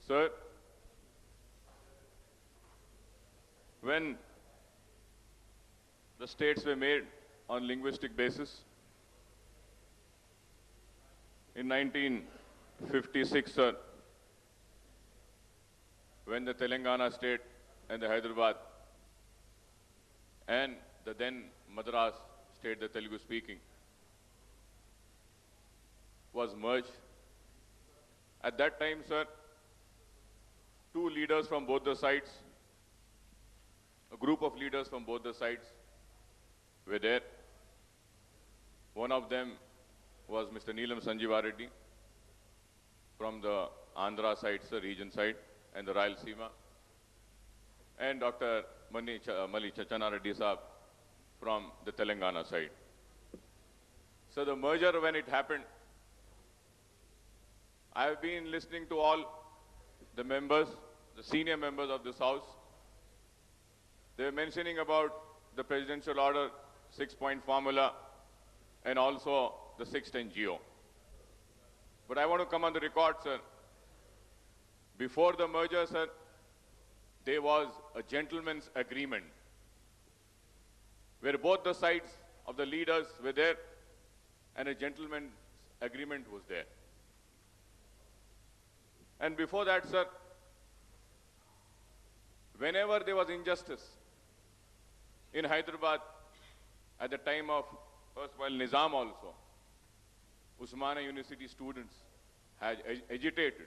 Sir, when the states were made on linguistic basis, in 1956, sir, when the Telangana state and the Hyderabad and the then Madras state, the Telugu speaking, was merged. At that time, sir, two leaders from both the sides, a group of leaders from both the sides were there. One of them was Mr. Neelam Sanjeeva Reddy from the Andhra side, sir, region side, and the Rayalaseema, and Dr. Mali Chachana Reddy Saab from the Telangana side. So the merger, when it happened, I have been listening to all the members, the senior members of this house. They were mentioning about the presidential order, 6-point formula, and also the 6th NGO. But I want to come on the record, sir. Before the merger, sir, there was a gentleman's agreement where both the sides of the leaders were there and a gentleman's agreement was there. And before that, sir, whenever there was injustice in Hyderabad, at the time of erstwhile Nizam also, Usmania University students had agitated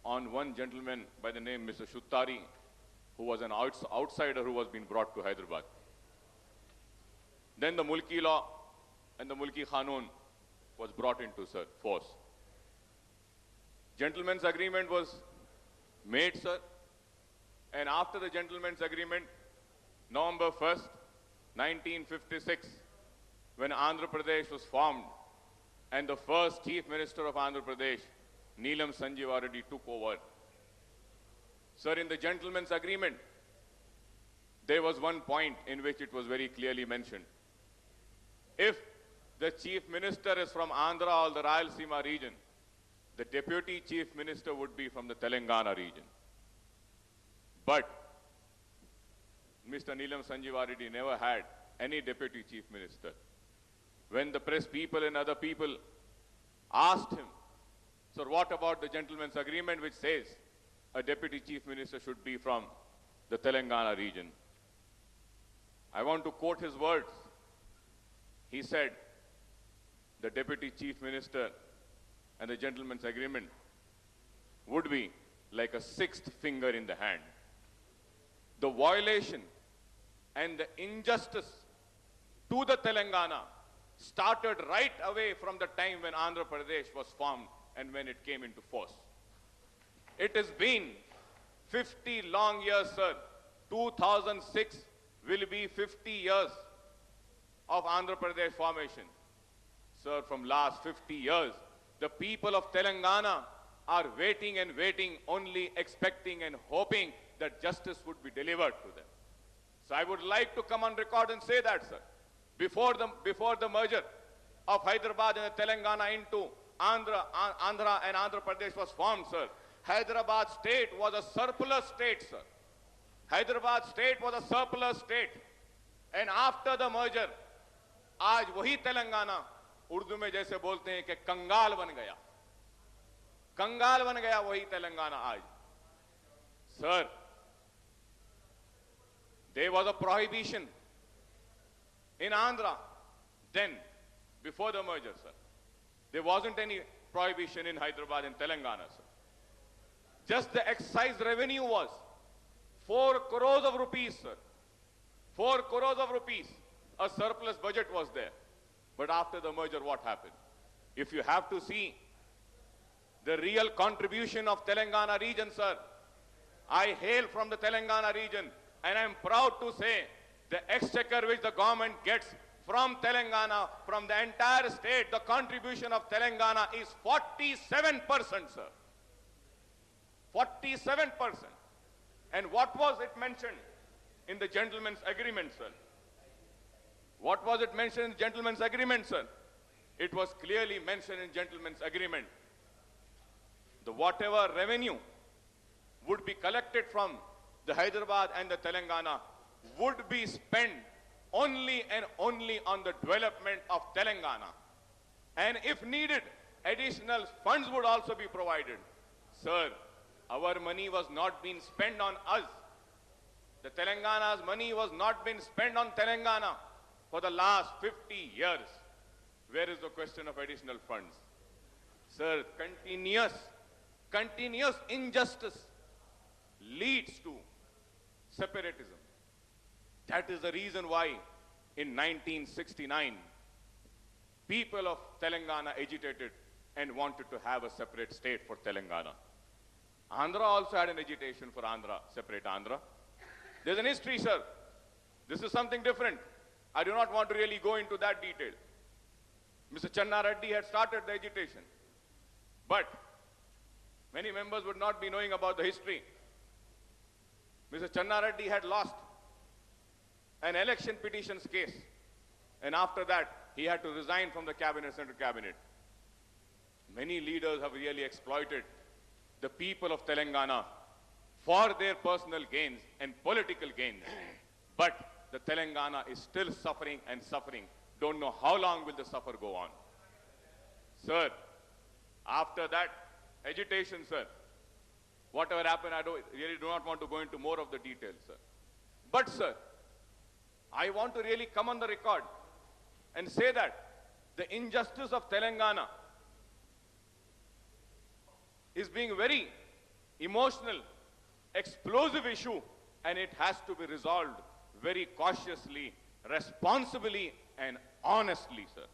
on one gentleman by the name Mr. Shuttari, who was an outsider who was being brought to Hyderabad. Then the Mulki law and the Mulki Qanun was brought into force. Gentleman's agreement was made, sir, and after the gentleman's agreement, November 1st, 1956, when Andhra Pradesh was formed, and the first Chief Minister of Andhra Pradesh, Neelam Sanjeeva Reddy, took over. Sir, in the gentleman's agreement, there was one point in which it was very clearly mentioned. If the Chief Minister is from Andhra or the Rayalaseema region, the Deputy Chief Minister would be from the Telangana region. But Mr. Neelam Sanjeeva Reddy never had any Deputy Chief Minister. When the press people and other people asked him, sir, what about the gentleman's agreement which says a Deputy Chief Minister should be from the Telangana region? I want to quote his words. He said, the Deputy Chief Minister and the gentleman's agreement would be like a sixth finger in the hand. The violation and the injustice to the Telangana started right away from the time when Andhra Pradesh was formed and when it came into force. It has been 50 long years, sir. 2006 will be 50 years of Andhra Pradesh formation. Sir, from last 50 years, the people of Telangana are waiting and waiting, only expecting and hoping that justice would be delivered to them. So I would like to come on record and say that, sir. Before the merger of Hyderabad and Telangana into Andhra and Andhra Pradesh was formed, sir, Hyderabad state was a surplus state, sir. Hyderabad state was a surplus state. And after the merger, आज वही तेलंगाना उर्दू में जैसे बोलते हैं कि कंगाल बन गया, कंगाल बन गया वही तेलंगाना आज. Sir, there was a prohibition in Andhra then, before the merger, sir. There wasn't any prohibition in Hyderabad and Telangana, sir. Just the excise revenue was 4 crores of rupees, sir. 4 crores of rupees. A surplus budget was there. But after the merger, what happened? If you have to see the real contribution of Telangana region, sir, I hail from the Telangana region, and I'm proud to say the exchequer which the government gets from Telangana, from the entire state, the contribution of Telangana is 47%, sir. 47%. And what was it mentioned in the gentleman's agreement, sir? What was it mentioned in the gentleman's agreement, sir? It was clearly mentioned in gentleman's agreement. The whatever revenue would be collected from the Hyderabad and the Telangana would be spent only and only on the development of Telangana. And if needed, additional funds would also be provided. Sir, our money was not being spent on us. The Telangana's money was not being spent on Telangana for the last 50 years. Where is the question of additional funds? Sir, continuous injustice leads to separatism. That is the reason why in 1969, people of Telangana agitated and wanted to have a separate state for Telangana. Andhra also had an agitation for Andhra, separate Andhra. There's an history, sir. This is something different. I do not want to really go into that detail. Mr. Channa Reddy had started the agitation. But many members would not be knowing about the history. Mr. Channa Reddy had lost an election petitions case. And after that, he had to resign from the cabinet, central cabinet. Many leaders have really exploited the people of Telangana for their personal gains and political gains. But the Telangana is still suffering and suffering. Don't know how long will the suffer go on. Sir, after that agitation, sir, whatever happened, I really do not want to go into more of the details, sir. But, sir, I want to really come on the record and say that the injustice of Telangana is being very emotional, explosive issue, and it has to be resolved very cautiously, responsibly, and honestly, sir.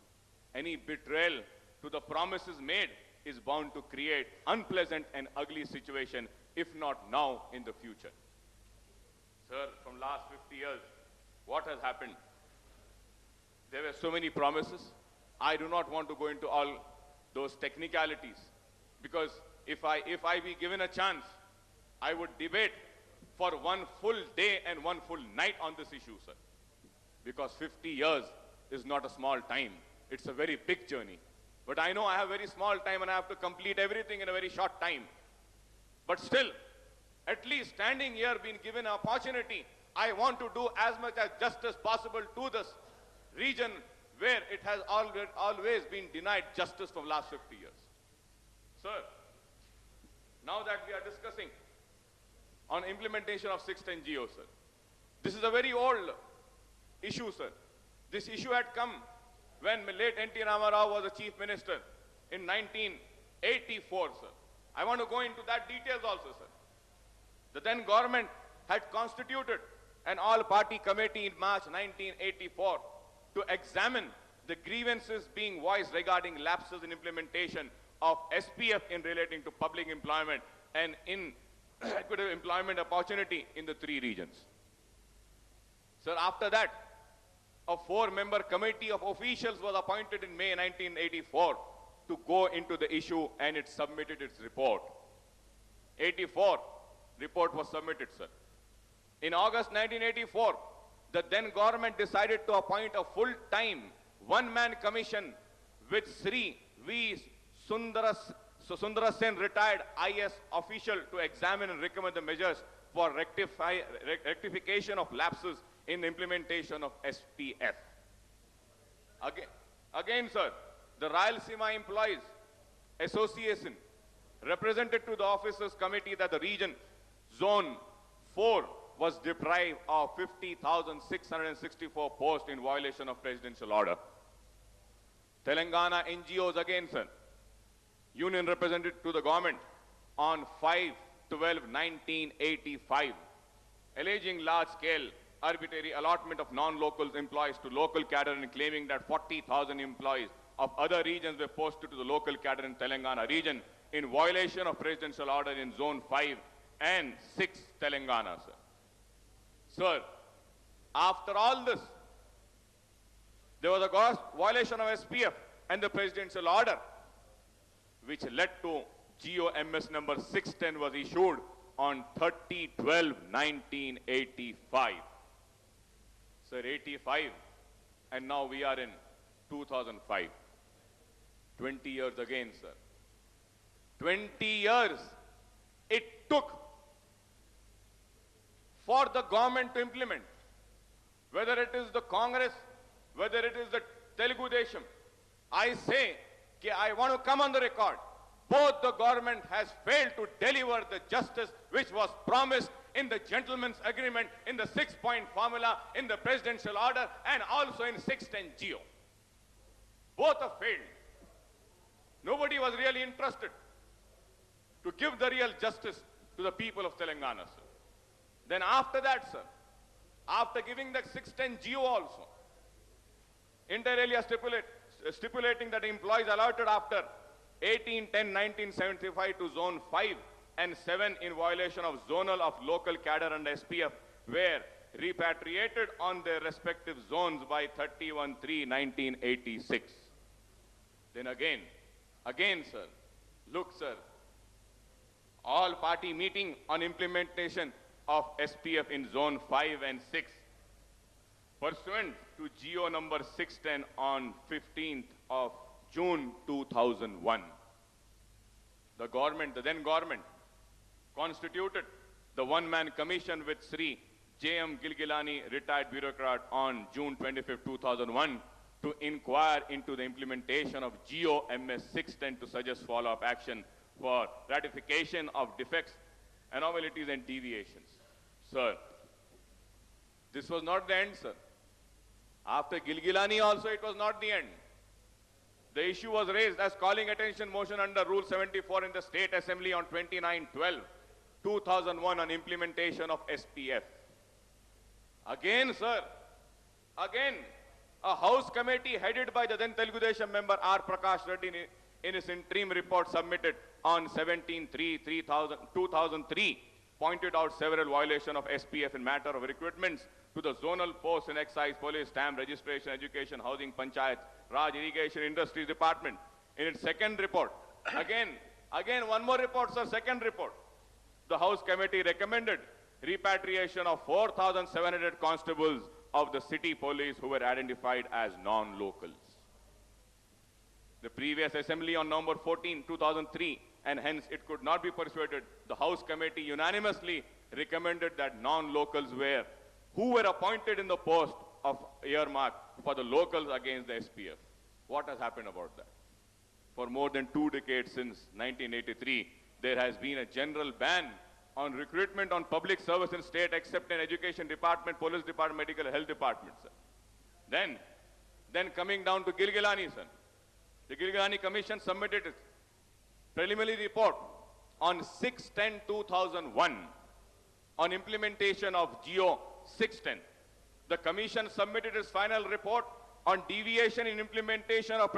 Any betrayal to the promises made is bound to create unpleasant and ugly situation, if not now, in the future. Sir, from last 50 years, what has happened? There were so many promises. I do not want to go into all those technicalities, because if I be given a chance, I would debate for one full day and one full night on this issue, sir. Because 50 years is not a small time. It's a very big journey. But I know I have very small time and I have to complete everything in a very short time. But still, at least standing here, being given an opportunity, I want to do as much as justice possible to this region where it has always been denied justice for the last 50 years. Sir, now that we are discussing on implementation of 610 GO, sir, this is a very old issue, sir. This issue had come when late N.T. Rama Rao was the chief minister in 1984, sir. I want to go into that details also, sir. The then government had constituted an all-party committee in March 1984 to examine the grievances being voiced regarding lapses in implementation of SPF in relating to public employment and in equitable employment opportunity in the three regions. Sir, after that, a 4-member committee of officials was appointed in May 1984 to go into the issue, and it submitted its report. 84 report was submitted, sir. In August 1984, the then government decided to appoint a full-time one-man commission with Sri V. Sundara Sen, retired IS official, to examine and recommend the measures for rectification of lapses in the implementation of SPF. Again, sir, the Rayalaseema Employees Association represented to the officers committee that the region zone 4 was deprived of 50,664 posts in violation of presidential order. Telangana NGOs again, sir, union represented to the government on 5/12/1985, alleging large-scale arbitrary allotment of non-local employees to local cadre and claiming that 40,000 employees of other regions were posted to the local cadre in Telangana region in violation of presidential order in Zone 5 and 6 Telangana, sir. Sir, after all this, there was a violation of SPF and the presidential order, which led to GOMS number 610 was issued on 30/12/1985. Sir, 85, and now we are in 2005. 20 years again, sir. 20 years it took for the government to implement. Whether it is the Congress, whether it is the Telugu Desam, I say that I want to come on the record. Both the government has failed to deliver the justice which was promised in the gentleman's agreement, in the 6-point formula, in the presidential order, and also in 610 GO. Both have failed. Nobody was really interested to give the real justice to the people of Telangana, sir. Then after that, sir, after giving the 610 GO also, inter alia stipulating that employees allotted after 18-10-1975 to Zone 5 and 7 in violation of zonal of local cadre and SPF were repatriated on their respective zones by 31-3-1986. Then again, sir, look, sir, all party meeting on implementation of SPF in Zone 5 and 6, pursuant to GO number 610 on 15th of June 2001. The then government, constituted the one-man commission with Sri J.M. Gilgilani, retired bureaucrat, on June 25, 2001, to inquire into the implementation of GO MS 610 to suggest follow-up action for ratification of defects, anomalies and deviations. Sir, this was not the end, sir. After Gilgilani also, it was not the end. The issue was raised as calling attention motion under Rule 74 in the State Assembly on 29/12/2001 on implementation of SPF. Again, sir, again, a House committee headed by the then Telugu Desam member R. Prakash Reddy in his interim report submitted on 17/3/2003 pointed out several violations of SPF in matter of recruitments to the zonal posts in excise, police, stamp, registration, education, housing, panchayat, Raj, irrigation, industries department. In its second report, again, one more report, sir, second report. The House committee recommended repatriation of 4,700 constables of the city police who were identified as non-locals. The previous assembly on November 14, 2003, and hence it could not be persuaded, the House committee unanimously recommended that non-locals who were appointed in the post of earmark for the locals against the SPF. What has happened about that? For more than 2 decades since 1983, there has been a general ban on recruitment on public service in state except in education department, police department, medical health department, sir. Then coming down to Gilgilani, sir. The Gilgilani Commission submitted its preliminary report on 6/10/2001 on implementation of GO 610. The Commission submitted its final report on deviation in implementation of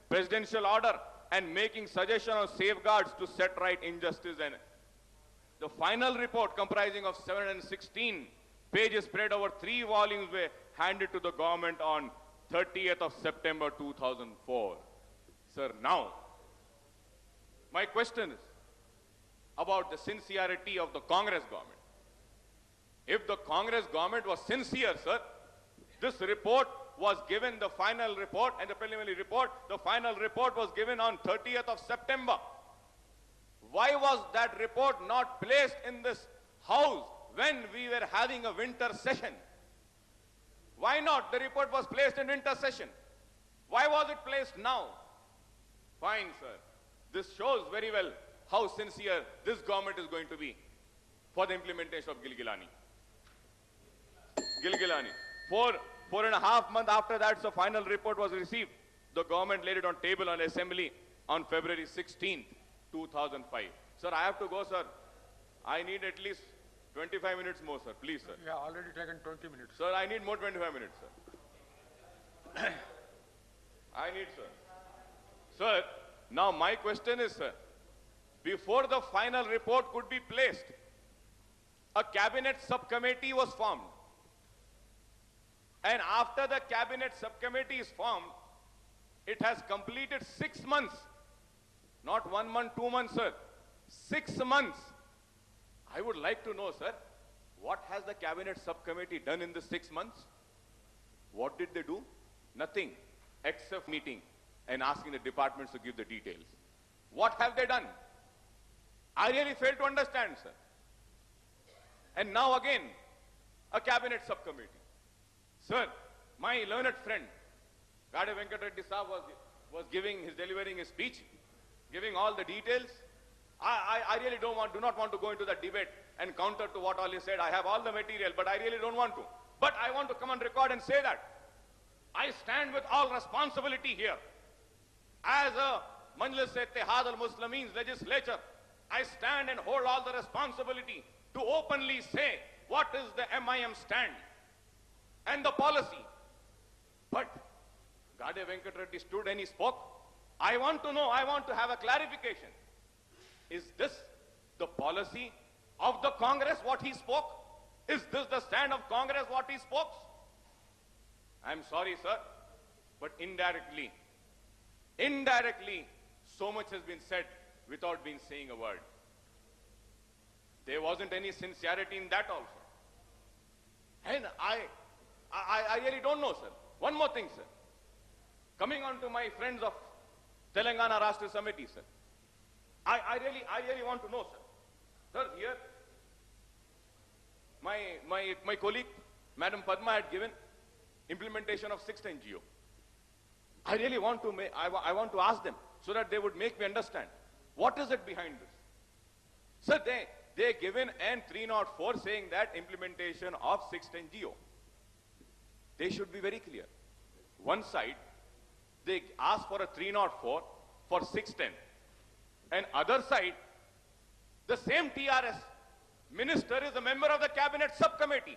presidential order and making suggestion on safeguards to set right injustice. And the final report, comprising of 716 pages spread over 3 volumes, were handed to the government on 30th of September 2004. Sir, now, my question is about the sincerity of the Congress government. If the Congress government was sincere, sir, this report was given, the final report and the preliminary report, the final report was given on 30th of September. Why was that report not placed in this house when we were having a winter session? Why not? The report was placed in winter session. Why was it placed now? Fine, sir. This shows very well how sincere this government is going to be for the implementation of Gilgilani. Four and a half months after that, the final report was received. The government laid it on table on assembly on February 16th, 2005. Sir, I have to go, sir. I need at least 25 minutes more, sir. Please, sir. Yeah, already taken 20 minutes. Sir, I need more 25 minutes, sir. I need, sir. Sir, now my question is, sir, before the final report could be placed, a cabinet subcommittee was formed. And after the cabinet subcommittee is formed, it has completed 6 months. Not 1 month, 2 months, sir. 6 months. I would like to know, sir, what has the cabinet subcommittee done in the 6 months? What did they do? Nothing, except meeting and asking the departments to give the details. What have they done? I really fail to understand, sir. and now again a cabinet subcommittee. Sir, my learned friend, Gade Venkat Reddy Saab was delivering his speech, giving all the details. I really do not want to go into that debate and counter to what all he said. I have all the material, but I really don't want to. But I want to come on record and say that I stand with all responsibility here. As a Majlis-e-Ittihad al-Muslimeen's legislature, I stand and hold all the responsibility to openly say what is the MIM stand and the policy. But Gade Venkat Reddy stood and he spoke. I want to know, I want to have a clarification. Is this the policy of the Congress, what he spoke? Is this the stand of Congress, what he spoke? I'm sorry, sir, but indirectly, so much has been said without saying a word. There wasn't any sincerity in that also. And I really don't know, sir. One more thing, sir. Coming on to my friends of Telangana Rashtriya Samiti, sir. I really want to know, sir. Sir, here, my colleague, Madam Padma, had given implementation of 610 GO. I really want to I want to ask them so that they would make me understand what is it behind this. Sir, they given an 304 saying that implementation of 610 GO. They should be very clear. One side, they ask for a 304 for 610. And other side, the same TRS minister is a member of the cabinet subcommittee.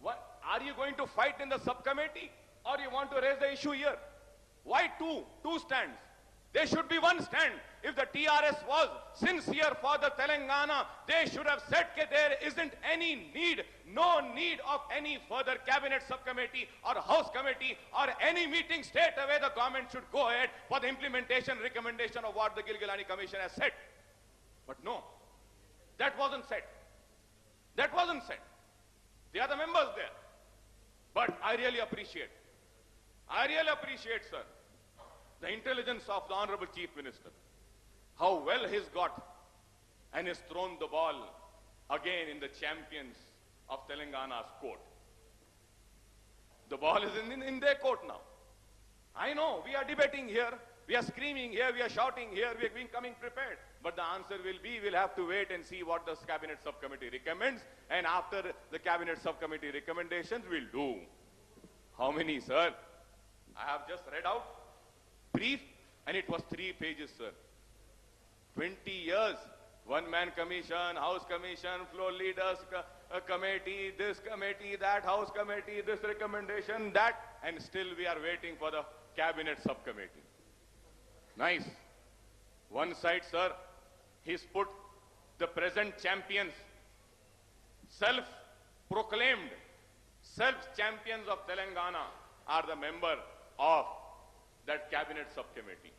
What, are you going to fight in the subcommittee or you want to raise the issue here? Why two stands? There should be one stand. If the TRS was sincere for the Telangana, they should have said that there isn't any need, no need of any further cabinet subcommittee or house committee or any meeting. Straight away the government should go ahead for the implementation recommendation of what the Gilgilani Commission has said. But no, that wasn't said. That wasn't said. They are the members there. But I really appreciate, sir, the intelligence of the Honorable Chief Minister, how well he's got and has thrown the ball again in the champions of Telangana's court. The ball is in their court now. I know, we are debating here, we are screaming here, we are shouting here, we have been coming prepared. But the answer will be, we'll have to wait and see what the cabinet subcommittee recommends, and after the cabinet subcommittee recommendations, we'll do. How many, sir? I have just read out brief, and it was 3 pages, sir. 20 years, one-man commission, house commission, floor leaders committee, this committee, that house committee, this recommendation, that, and still we are waiting for the cabinet subcommittee. Nice. One side, sir, he's put the present champions, self-proclaimed, self-champions of Telangana are the member of that cabinet subcommittee.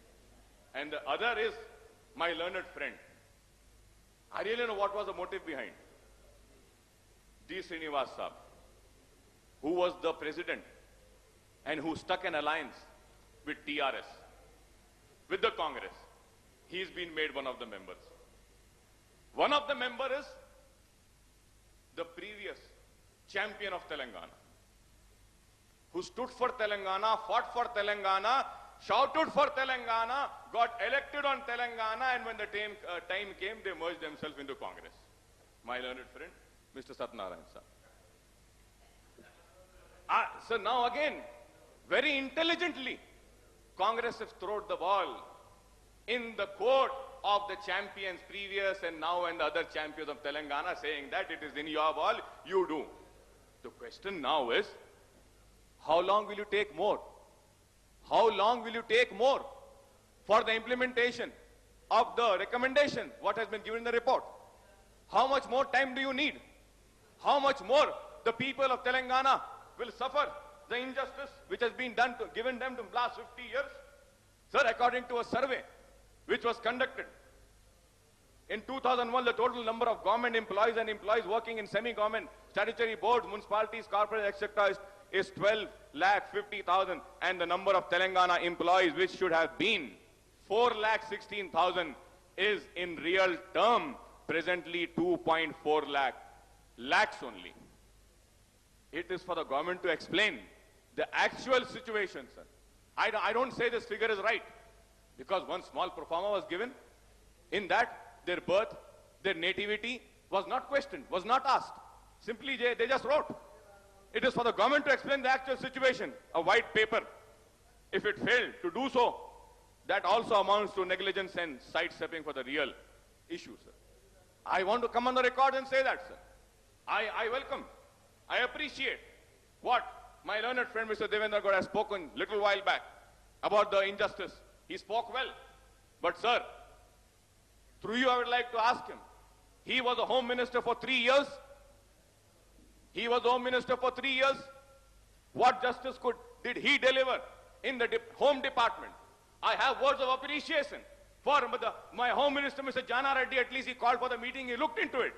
And the other is my learned friend. I really know what was the motive behind. D. Srinivas Saab, who was the president and who stuck an alliance with TRS, with the Congress. He's been made one of the members. One of the members is the previous champion of Telangana, who stood for Telangana, fought for Telangana, shouted for Telangana, got elected on Telangana, and when the time came, they merged themselves into Congress. My learned friend, Mr. Satyanarayan Saab. So now again, very intelligently, Congress has thrown the ball in the court of the champions previous and now and the other champions of Telangana, saying that it is in your ball, you do. The question now is, how long will you take more? How long will you take more for the implementation of the recommendation, what has been given in the report? How much more time do you need? How much more the people of Telangana will suffer the injustice which has been done given them to last 50 years? Sir, according to a survey which was conducted in 2001, the total number of government employees and employees working in semi-government, statutory boards, municipalities, corporates, etc. is 12,50,000, and the number of Telangana employees, which should have been 4,16,000, is in real term presently 2.4 lakhs only. It is for the government to explain the actual situation, sir. I don't say this figure is right, because one small pro forma was given. In that, their birth, their nativity was not questioned, was not asked. Simply, they just wrote. It is for the government to explain the actual situation, a white paper. If it failed to do so, that also amounts to negligence and sidestepping for the real issue, sir. I want to come on the record and say that, sir. I welcome, I appreciate what my learned friend Mr. Devendra Gowda has spoken little while back about the injustice. He spoke well. But, sir, through you I would like to ask him, he was a Home Minister for 3 years. He was Home Minister for 3 years. What justice did he deliver in the Home Department? I have words of appreciation for my Home Minister, Mr. Jana Reddy. At least he called for the meeting, he looked into it.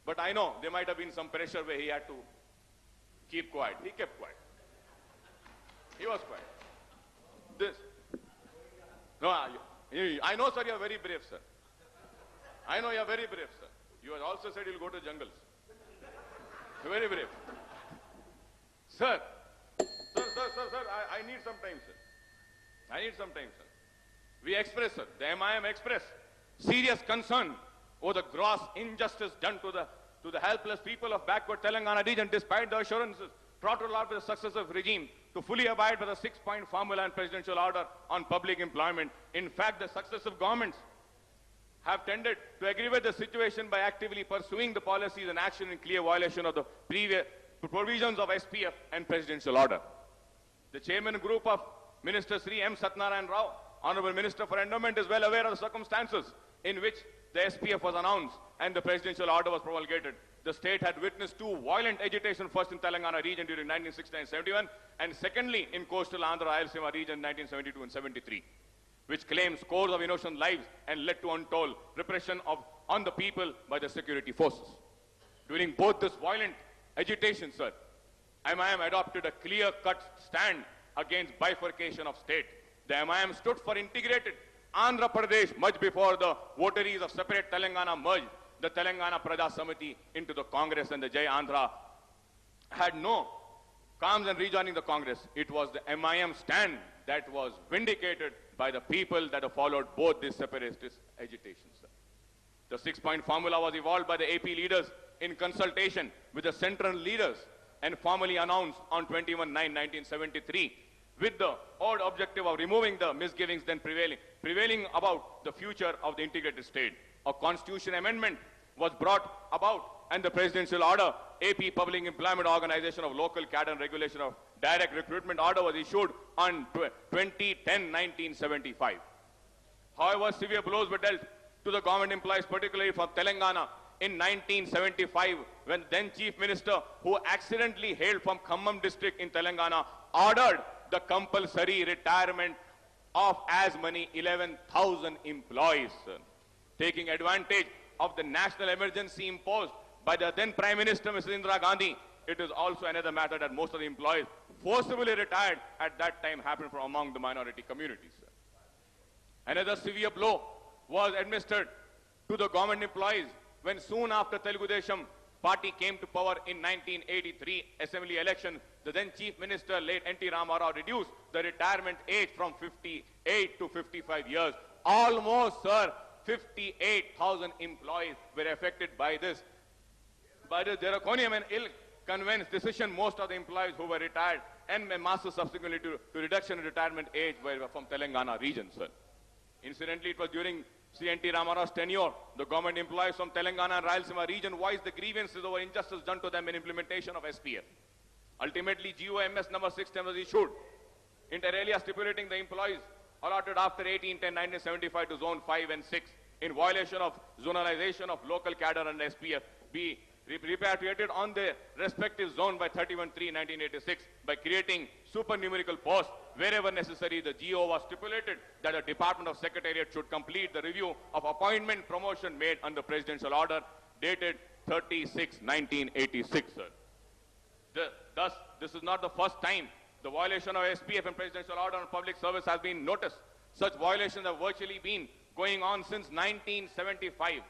But I know there might have been some pressure where he had to keep quiet. He kept quiet. He was quiet. This. No, I know, sir, you are very brave, sir. I know you are very brave, sir. You have also said you'll go to jungles. You're very brave. Sir, I need some time, sir. I need some time, sir. We express, sir, the MIM express serious concern over the gross injustice done to the helpless people of backward Telangana region, despite the assurances brought aloud by the successive regime to fully abide by the 6-point formula and presidential order on public employment. In fact, the successive governments have tended to aggravate the situation by actively pursuing the policies and action in clear violation of the previous provisions of SPF and presidential order. The chairman group of Minister Sri M. Satyanarayan Rao, Honorable Minister for Endowment, is well aware of the circumstances in which the SPF was announced and the presidential order was promulgated. The state had witnessed two violent agitation, first in Telangana region during 1969-71 and secondly in coastal Andhra Rayalaseema region 1972 and 73, which claimed scores of innocent lives and led to untold repression on the people by the security forces. During both this violent agitation, sir, MIM adopted a clear-cut stand against bifurcation of state. The MIM stood for integrated Andhra Pradesh much before the votaries of separate Telangana merged the Telangana Praja Samiti into the Congress, and the Jai Andhra had no qualms in rejoining the Congress. It was the MIM stand that was vindicated by the people that have followed both these separatist agitations. The 6-point formula was evolved by the AP leaders in consultation with the central leaders and formally announced on 21/9/1973 with the odd objective of removing the misgivings then prevailing about the future of the integrated state. A constitution amendment was brought about and the presidential order, AP Public Employment Organization of Local Cadre and Regulation of Direct Recruitment Order, was issued on 20/10/1975. However, severe blows were dealt to the government employees, particularly from Telangana, in 1975, when then Chief Minister, who accidentally hailed from Khammam district in Telangana, ordered the compulsory retirement of as many 11,000 employees, taking advantage of the national emergency imposed by the then Prime Minister, Mrs. Indira Gandhi. It is also another matter that most of the employees forcibly retired at that time happened from among the minority communities. Another severe blow was administered to the government employees when soon after Telugu Desam party came to power in 1983 assembly election, the then Chief Minister, late N.T. Rama Rao, reduced the retirement age from 58 to 55 years. Almost, sir, 58,000 employees were affected by this draconian and ill-conceived decision. Most of the employees who were retired and masses subsequently to reduction in retirement age were from Telangana region, sir. Incidentally, it was during Sri N.T. Rama Rao's tenure, the government employees from Telangana and Rayalaseema region voiced the grievances over injustice done to them in implementation of SPF. Ultimately, GOMS number 610 was issued, inter alia stipulating the employees allotted after 18/10/1975 to Zone 5 and 6 in violation of zonalization of local cadre and SPF be repatriated on their respective zone by 31/3/1986 by creating supernumerical posts wherever necessary. The GO was stipulated that the Department of Secretariat should complete the review of appointment promotion made under presidential order dated 30/6/1986. Thus, this is not the first time the violation of SPF and presidential order on public service has been noticed. Such violations have virtually been going on since 1975.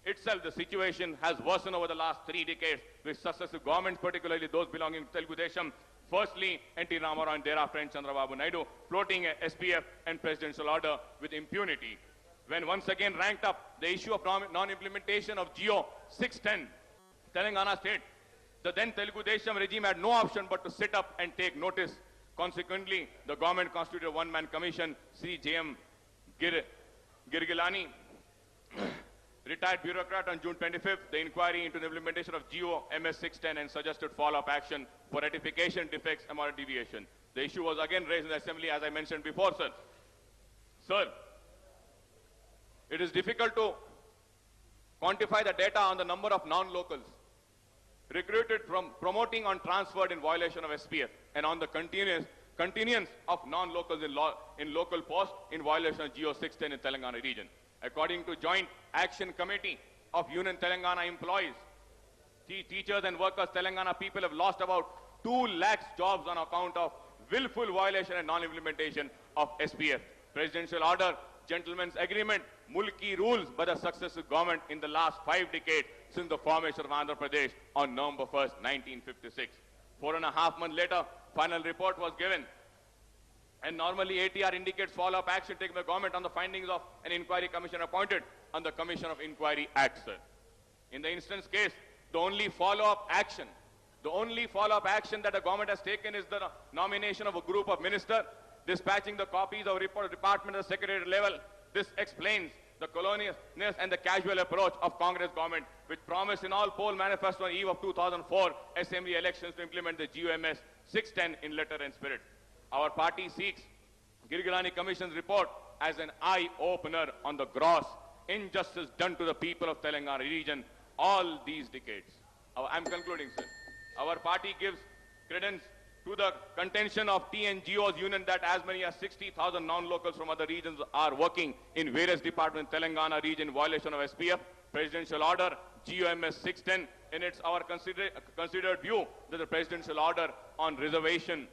itself, the situation has worsened over the last 3 decades with successive governments, particularly those belonging to Telugu Desam. Firstly, N.T. Ramarao and thereafter N. Chandrababu Naidu, floating a SPF and presidential order with impunity. When once again ranked up the issue of non-implementation of GO 610, Telangana state, the then Telugu Desam regime had no option but to sit up and take notice. Consequently, the government constituted a one-man commission, Sri J.M. Girgilani, retired bureaucrat, on June 25th, the inquiry into the implementation of GO MS 610 and suggested follow-up action for rectification, defects, and moral deviation. The issue was again raised in the Assembly, as I mentioned before, sir. Sir, it is difficult to quantify the data on the number of non-locals recruited from promoting or transferred in violation of SPF and on the continuance of non-locals in local posts in violation of GO 610 in Telangana region. According to Joint Action Committee of Union Telangana Employees, teachers and workers, Telangana people have lost about 2 lakhs jobs on account of willful violation and non-implementation of SPF. Presidential order, gentlemen's agreement, mulki rules by the successive government in the last 5 decades since the formation of Andhra Pradesh on November 1st, 1956. 4.5 months later, final report was given. And normally ATR indicates follow-up action taken by the government on the findings of an inquiry commission appointed on the Commission of Inquiry Act, sir. In the instance case, the only follow-up action that the government has taken is the nomination of a group of ministers, dispatching the copies of report department at the secretariat level. This explains the colonialness and the casual approach of Congress government, which promised in all poll manifesto on eve of 2004 assembly elections to implement the GOMS 610 in letter and spirit. Our party seeks Girgilani Commission's report as an eye-opener on the gross injustice done to the people of Telangana region all these decades. I'm concluding, sir. Our party gives credence to the contention of TNGO's union that as many as 60,000 non-locals from other regions are working in various departments in Telangana region in violation of SPF. Presidential order GOMS 610, in its our considered view that the presidential order on reservation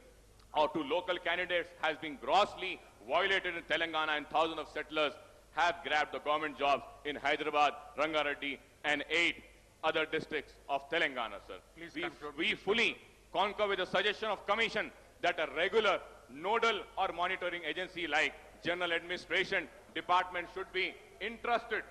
or to local candidates has been grossly violated in Telangana, and thousands of settlers have grabbed the government jobs in Hyderabad, Rangareddy and 8 other districts of Telangana, sir. We fully concur with the suggestion of Commission that a regular nodal or monitoring agency like General Administration Department should be entrusted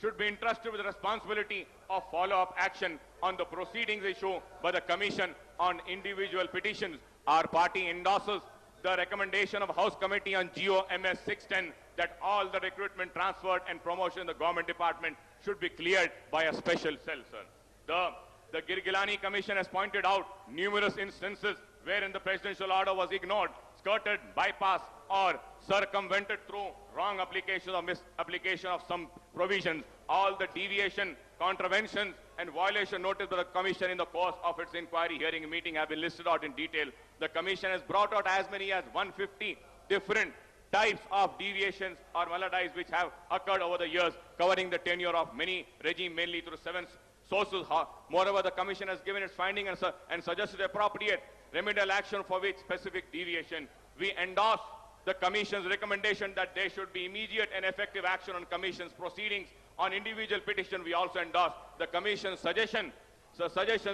with the responsibility of follow-up action on the proceedings issued by the Commission on individual petitions. Our party endorses the recommendation of House Committee on GOMS 610 that all the recruitment, transfer and promotion in the government department should be cleared by a special cell, sir. The Girgilani Commission has pointed out numerous instances wherein the presidential order was ignored, skirted, bypassed or circumvented through wrong application or misapplication of some provisions. All the deviation, contraventions and violation noticed by the Commission in the course of its inquiry hearing and meeting have been listed out in detail. The Commission has brought out as many as 150 different types of deviations or maladies which have occurred over the years, covering the tenure of many regimes, mainly through 7 sources. Moreover, the Commission has given its finding and suggested appropriate remedial action for which specific deviation. We endorse the Commission's recommendation that there should be immediate and effective action on Commission's proceedings. On individual petition, we also endorse the Commission's suggestions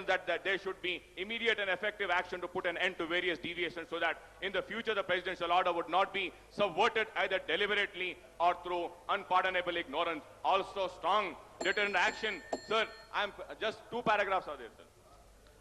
that there should be immediate and effective action to put an end to various deviations so that in the future the presidential order would not be subverted either deliberately or through unpardonable ignorance. Also strong deterrent action. Sir, just 2 paragraphs are there, sir.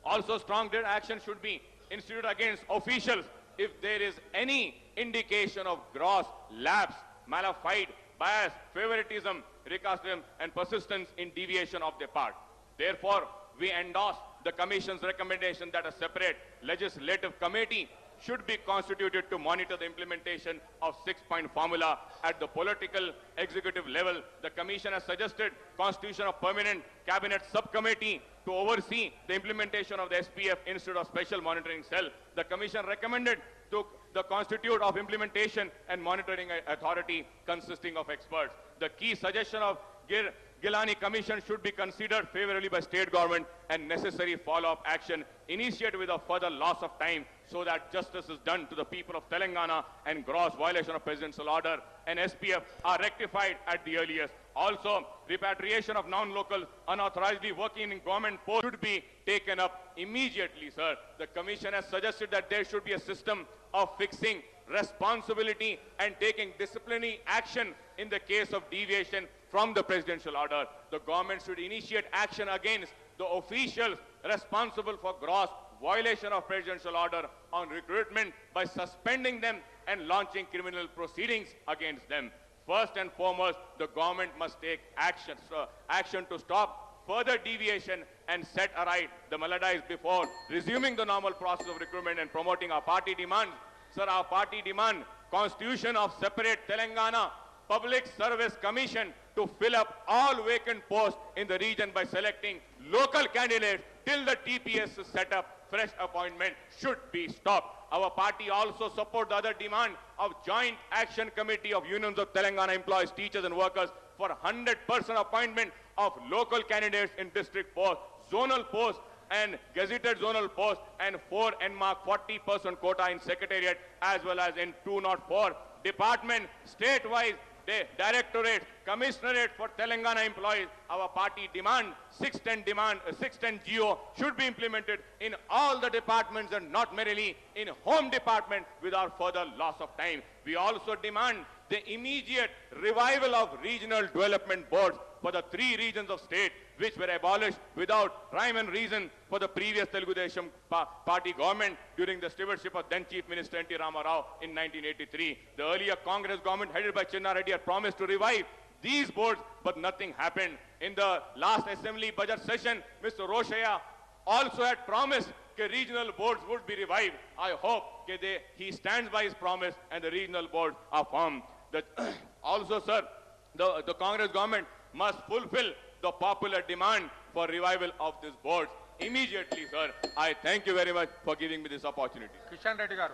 Also strong deterrent action should be instituted against officials if there is any indication of gross lapse, malafide, bias, favoritism, recustom and persistence in deviation of their part. Therefore, we endorse the Commission's recommendation that a separate legislative committee should be constituted to monitor the implementation of 6-point formula at the political executive level. The Commission has suggested constitution of permanent cabinet subcommittee to oversee the implementation of the SPF instead of special monitoring cell. The Commission recommended to the constitute of implementation and monitoring authority consisting of experts. The key suggestion of Girgilani Commission should be considered favorably by state government and necessary follow-up action initiated with a further loss of time so that justice is done to the people of Telangana and gross violation of presidential order and SPF are rectified at the earliest. Also, repatriation of non-local unauthorizedly working in government posts should be taken up immediately, sir. The Commission has suggested that there should be a system of fixing responsibility and taking disciplinary action in the case of deviation from the presidential order. The government should initiate action against the officials responsible for gross violation of presidential order on recruitment by suspending them and launching criminal proceedings against them. First and foremost, the government must take action to stop further deviation and set aright the maladies before resuming the normal process of recruitment and promoting our party demands. Sir, our party demand constitution of separate Telangana Public Service Commission to fill up all vacant posts in the region by selecting local candidates till the TPS is set up. Fresh appointment should be stopped. Our party also supports the other demand of Joint Action Committee of Unions of Telangana Employees, Teachers and Workers for 100% appointment of local candidates in district posts, zonal posts and gazetted zonal posts, and 4 NMARC 40% quota in secretariat as well as in 204 department, state-wise directorate, commissionerate for Telangana employees. Our party demand 610 GO should be implemented in all the departments and not merely in home department without further loss of time. We also demand the immediate revival of regional development boards for the 3 regions of state which were abolished without rhyme and reason for the previous Telugu Desam party government during the stewardship of then Chief Minister N.T. Rama Rao in 1983. The earlier Congress government headed by Chinna Reddy had promised to revive these boards, but nothing happened. In the last assembly budget session, Mr. Roshaya also had promised that regional boards would be revived. I hope that he stands by his promise and the regional boards are formed. Also, sir, the Congress government must fulfill the popular demand for revival of these boards immediately, sir. I thank you very much for giving me this opportunity. Kishan Reddy garu.